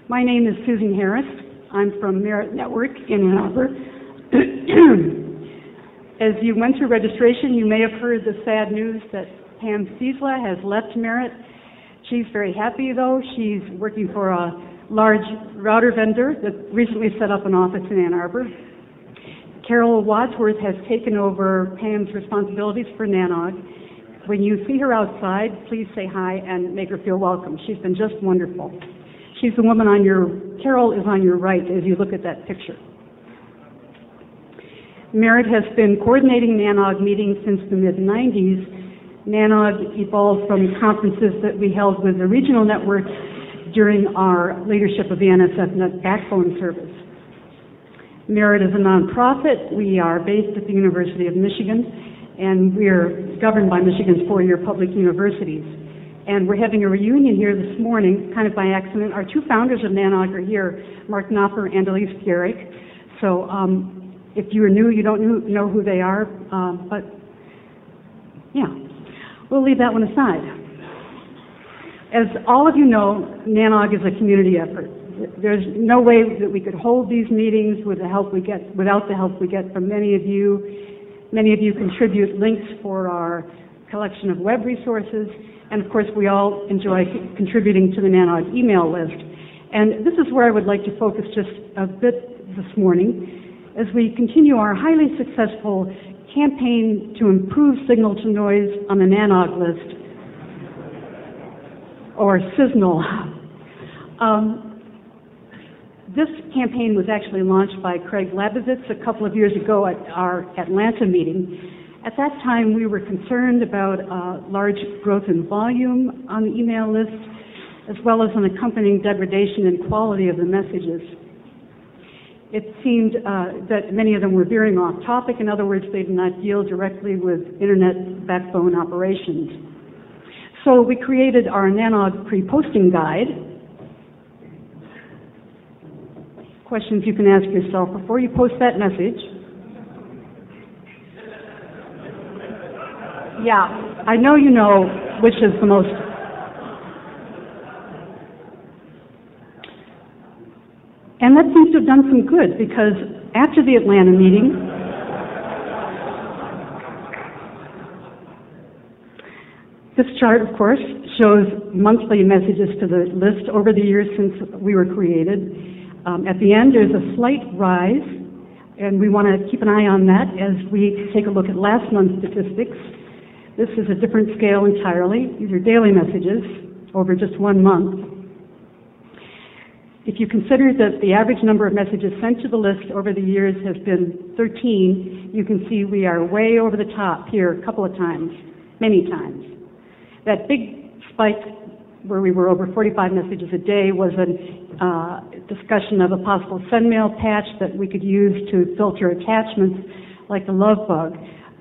My name is Susan Harris. I'm from Merit Network in Ann Arbor. As you went through registration, you may have heard the sad news that Pam Ciesla has left Merit. She's very happy, though. She's working for a large router vendor that recently set up an office in Ann Arbor. Carol Wadsworth has taken over Pam's responsibilities for NANOG. When you see her outside, please say hi and make her feel welcome. She's been just wonderful. She's the woman Carol is on your right as you look at that picture. Merit has been coordinating NANOG meetings since the mid-90s. NANOG evolved from conferences that we held with the regional networks during our leadership of the NSFNet backbone service. Merit is a nonprofit. We are based at the University of Michigan, and we're governed by Michigan's four-year public universities. And we're having a reunion here this morning, kind of by accident. Our two founders of NANOG are here, Mark Knopper and Elise Garrick. So if you are new, you don't know who they are, but yeah, we'll leave that one aside. As all of you know, NANOG is a community effort. There's no way that we could hold these meetings without the help we get from many of you. Many of you contribute links for our collection of web resources, and of course we all enjoy contributing to the NANOG email list. And this is where I would like to focus just a bit this morning as we continue our highly successful campaign to improve signal to noise on the NANOG list, or SISNL. This campaign was actually launched by Craig Labovitz a couple of years ago at our Atlanta meeting. At that time, we were concerned about large growth in volume on the email list, as well as an accompanying degradation in quality of the messages. It seemed that many of them were veering off topic. In other words, they did not deal directly with Internet backbone operations. So we created our NANOG pre-posting guide. Questions you can ask yourself before you post that message. Yeah, I know you know which is the most. And that seems to have done some good, because after the Atlanta meeting, this chart, of course, shows monthly messages to the list over the years since we were created. At the end, there's a slight rise, and we want to keep an eye on that as we take a look at last month's statistics. This is a different scale entirely. These are daily messages over just 1 month. If you consider that the average number of messages sent to the list over the years has been 13, you can see we are way over the top here a couple of times, many times. That big spike where we were over 45 messages a day was a discussion of a possible SendMail patch that we could use to filter attachments like the love bug.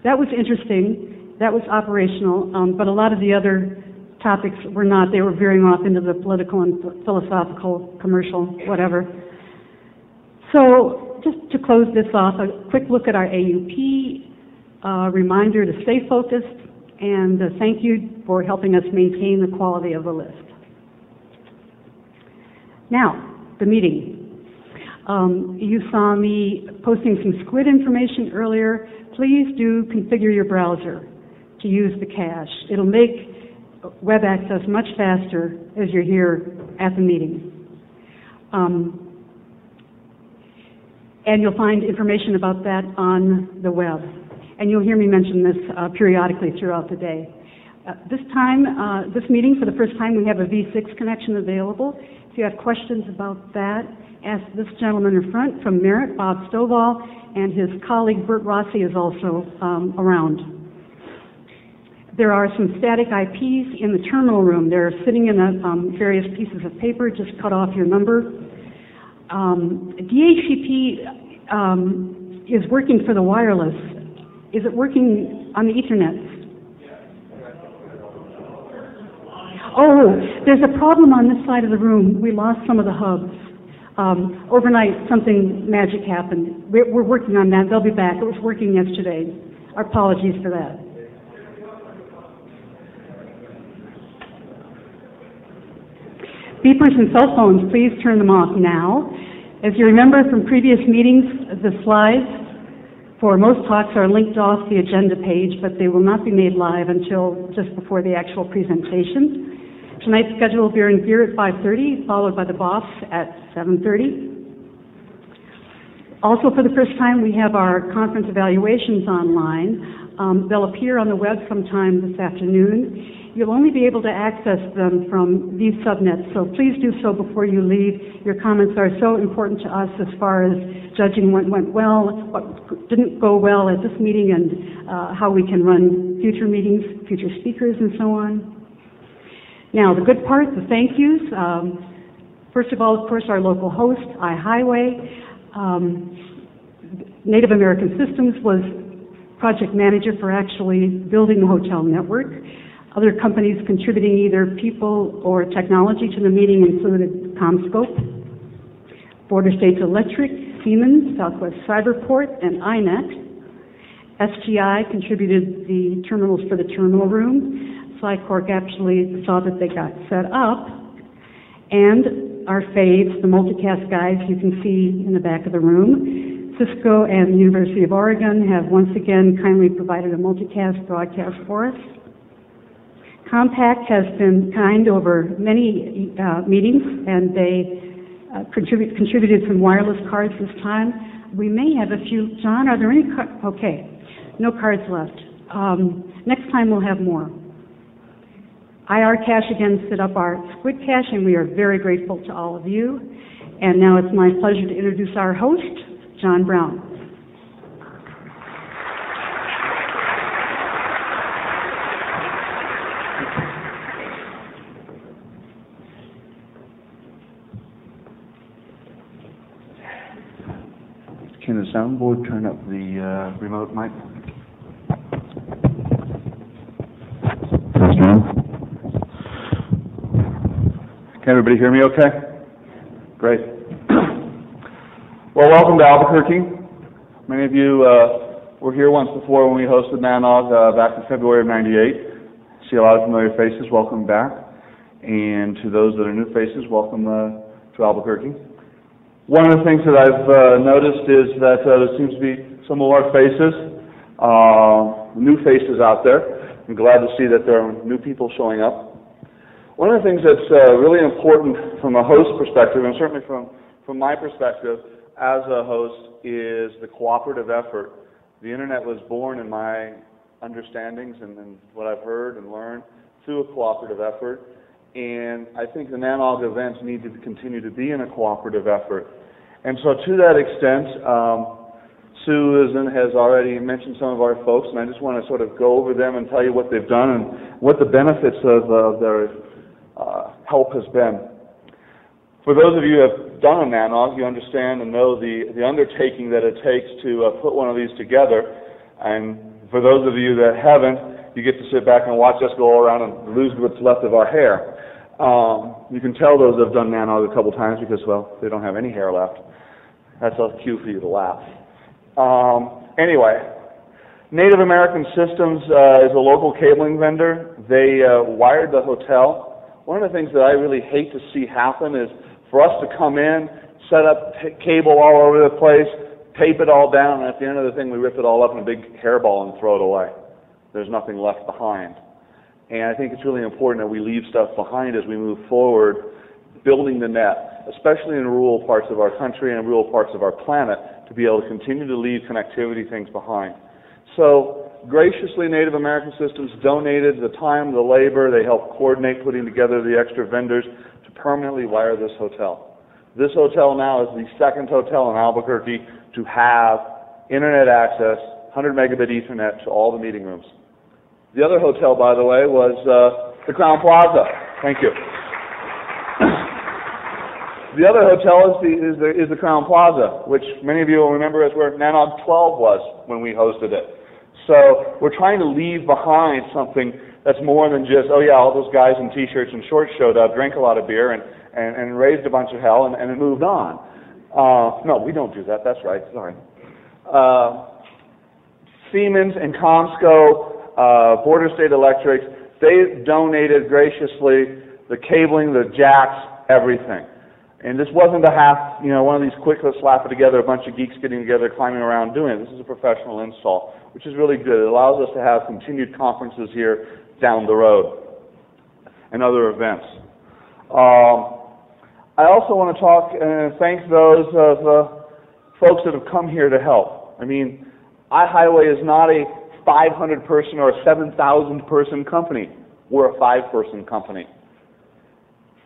That was interesting. That was operational, but a lot of the other topics were not. They were veering off into the political and philosophical, commercial, whatever. So just to close this off, a quick look at our AUP, reminder to stay focused, and thank you for helping us maintain the quality of the list. Now, the meeting. You saw me posting some squid information earlier. Please do configure your browser to use the cache. It'll make web access much faster as you're here at the meeting. And you'll find information about that on the web. And you'll hear me mention this periodically throughout the day. This meeting, for the first time, we have a V6 connection available. If you have questions about that, ask this gentleman in front from Merit, Bob Stovall, and his colleague Bert Rossi is also around. There are some static IPs in the terminal room. They're sitting in various pieces of paper. Just cut off your number. DHCP is working for the wireless. Is it working on the Ethernet? Oh, there's a problem on this side of the room. We lost some of the hubs. Overnight, something magic happened. We're working on that. They'll be back. It was working yesterday. Our apologies for that. Beepers and cell phones, please turn them off now. As you remember from previous meetings, the slides for most talks are linked off the agenda page, but they will not be made live until just before the actual presentation. Tonight's schedule will be in beer at 5:30, followed by the boss at 7:30. Also, for the first time, we have our conference evaluations online. They'll appear on the web sometime this afternoon. You'll only be able to access them from these subnets, so please do so before you leave. Your comments are so important to us as far as judging what went well, what didn't go well at this meeting, and how we can run future meetings, future speakers, and so on. Now, the good part, the thank yous. First of all, of course, our local host, iHighway. Native American Systems was project manager for actually building the hotel network. Other companies contributing either people or technology to the meeting included CommScope, Border States Electric, Siemens, Southwest Cyberport, and iNet. SGI contributed the terminals for the terminal room. SciCorp actually saw that they got set up. And our faves, the multicast guys you can see in the back of the room, Cisco and the University of Oregon have once again kindly provided a multicast broadcast for us. Compaq has been kind over many meetings, and they contributed some wireless cards this time. We may have a few. John, are there any cards? Okay, no cards left. Next time we'll have more. IR Cash again set up our Squid Cash, and we are very grateful to all of you. And now it's my pleasure to introduce our host, John Brown. Can the soundboard turn up the remote mic? Can everybody hear me okay? Great. Well, welcome to Albuquerque. Many of you were here once before when we hosted NANOG back in February of '98. See a lot of familiar faces. Welcome back. And to those that are new faces, welcome to Albuquerque. One of the things that I've noticed is that there seems to be some more faces, new faces out there. I'm glad to see that there are new people showing up. One of the things that's really important from a host perspective, and certainly from my perspective as a host, is the cooperative effort. The Internet was born, in my understandings and what I've heard and learned, through a cooperative effort. And I think the NANOG events need to continue to be in a cooperative effort. And so to that extent, Susan has already mentioned some of our folks, and I just want to sort of go over them and tell you what they've done and what the benefits of their help has been. For those of you who have done a NANOG, you understand and know the undertaking that it takes to put one of these together. And for those of you that haven't, you get to sit back and watch us go around and lose what's left of our hair. You can tell those that have done NANOG a couple times because, well, they don't have any hair left. That's a cue for you to laugh. Anyway, Native American Systems is a local cabling vendor. They wired the hotel. One of the things that I really hate to see happen is for us to come in, set up cable all over the place, tape it all down, and at the end of the thing we rip it all up in a big hairball and throw it away. There's nothing left behind. And I think it's really important that we leave stuff behind as we move forward, building the net, especially in rural parts of our country and rural parts of our planet, to be able to continue to leave connectivity things behind. So graciously, Native American Systems donated the time, the labor. They helped coordinate putting together the extra vendors to permanently wire this hotel. This hotel now is the second hotel in Albuquerque to have Internet access, 100 megabit Ethernet to all the meeting rooms. The other hotel, by the way, was the Crown Plaza. Thank you. The other hotel is the Crown Plaza, which many of you will remember as where NANOG 12 was when we hosted it. So we're trying to leave behind something that's more than just, oh yeah, all those guys in T-shirts and shorts showed up, drank a lot of beer, and raised a bunch of hell, and moved on. No, we don't do that. That's right. Sorry. Siemens and CommScope, Border State Electric, they donated graciously the cabling, the jacks, everything. And this wasn't one of these quick, let's slap it together, a bunch of geeks getting together, climbing around doing it. This is a professional install, which is really good. It allows us to have continued conferences here down the road and other events. I also want to talk and thank those of folks that have come here to help. I mean, iHighway is not a 500-person or a 7,000-person company. We're a 5-person company.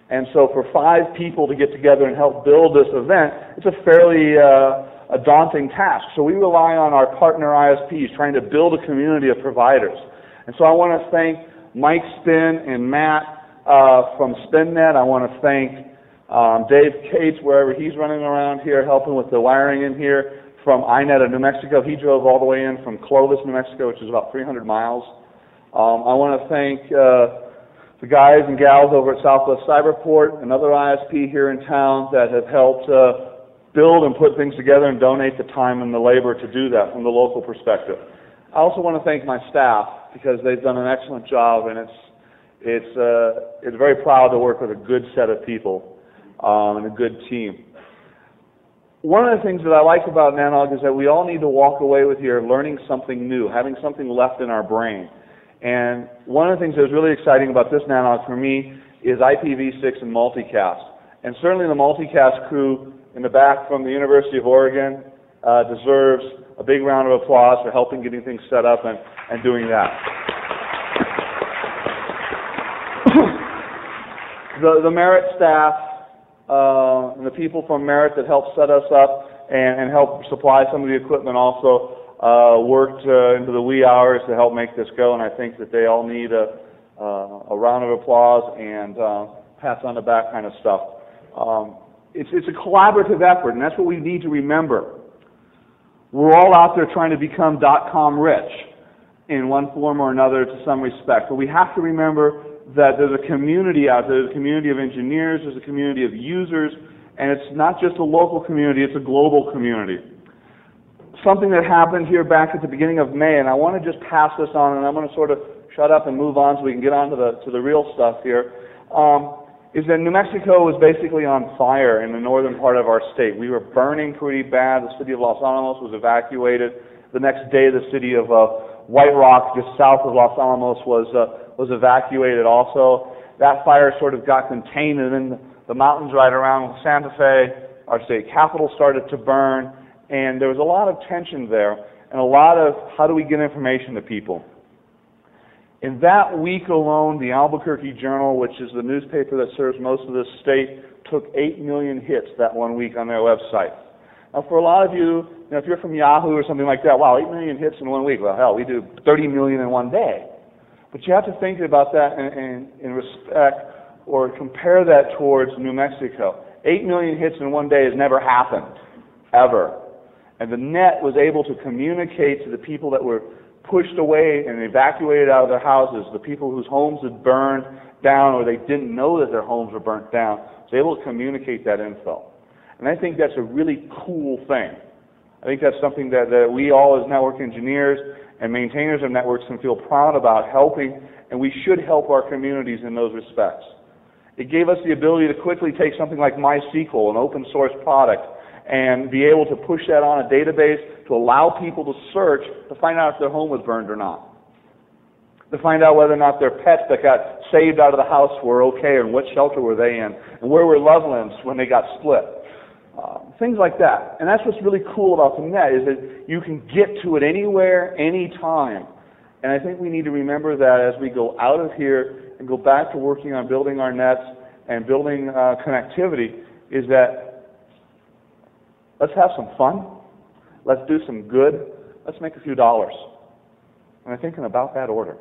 And so for 5 people to get together and help build this event, it's a fairly a daunting task. So we rely on our partner ISPs trying to build a community of providers. And so I want to thank Mike Spin and Matt from SpinNet. I want to thank Dave Cates, wherever he's running around here, helping with the wiring in here, from iNet of New Mexico. He drove all the way in from Clovis, New Mexico, which is about 300 miles. I want to thank the guys and gals over at Southwest Cyberport, another ISP here in town that have helped build and put things together and donate the time and the labor to do that from the local perspective. I also want to thank my staff because they've done an excellent job, and it's very proud to work with a good set of people and a good team. One of the things that I like about Nanog is that we all need to walk away with here learning something new, having something left in our brain. And one of the things that was really exciting about this Nanog for me is IPv6 and multicast. And certainly the multicast crew in the back from the University of Oregon deserves a big round of applause for helping getting things set up and doing that. The Merit staff and the people from Merit that helped set us up and help supply some of the equipment also worked into the wee hours to help make this go, and I think that they all need a round of applause and pats on the back kind of stuff. It's a collaborative effort, and that's what we need to remember. We're all out there trying to become .com rich in one form or another to some respect, but we have to remember that there's a community out there, there's a community of engineers, there's a community of users, and it's not just a local community, it's a global community. Something that happened here back at the beginning of May, and I want to just pass this on, and I'm going to sort of shut up and move on so we can get on to the real stuff here, is that New Mexico was basically on fire in the northern part of our state. We were burning pretty bad. The city of Los Alamos was evacuated. The next day, the city of White Rock, just south of Los Alamos, was evacuated also. That fire sort of got contained, and then the mountains right around Santa Fe, our state capital, started to burn, and there was a lot of tension there, and a lot of how do we get information to people. In that week alone, the Albuquerque Journal, which is the newspaper that serves most of this state, took 8 million hits that one week on their website. Now, for a lot of you, if you're from Yahoo or something like that, wow, 8 million hits in 1 week. Well, hell, we do 30 million in 1 day. But you have to think about that in respect or compare that towards New Mexico. 8 million hits in 1 day has never happened, ever. And the net was able to communicate to the people that were pushed away and evacuated out of their houses, the people whose homes had burned down or they didn't know that their homes were burnt down, was able to communicate that info. And I think that's a really cool thing. I think that's something that we all as network engineers and maintainers of networks can feel proud about helping, and we should help our communities in those respects. It gave us the ability to quickly take something like MySQL, an open source product, and be able to push that on a database to allow people to search to find out if their home was burned or not, to find out whether or not their pets that got saved out of the house were okay and what shelter were they in, and where were loved ones when they got split. Things like that. And that's what's really cool about the net, is that you can get to it anywhere, anytime. And I think we need to remember that as we go out of here and go back to working on building our nets and building connectivity, is that let's have some fun, let's do some good, let's make a few dollars. And I think in about that order.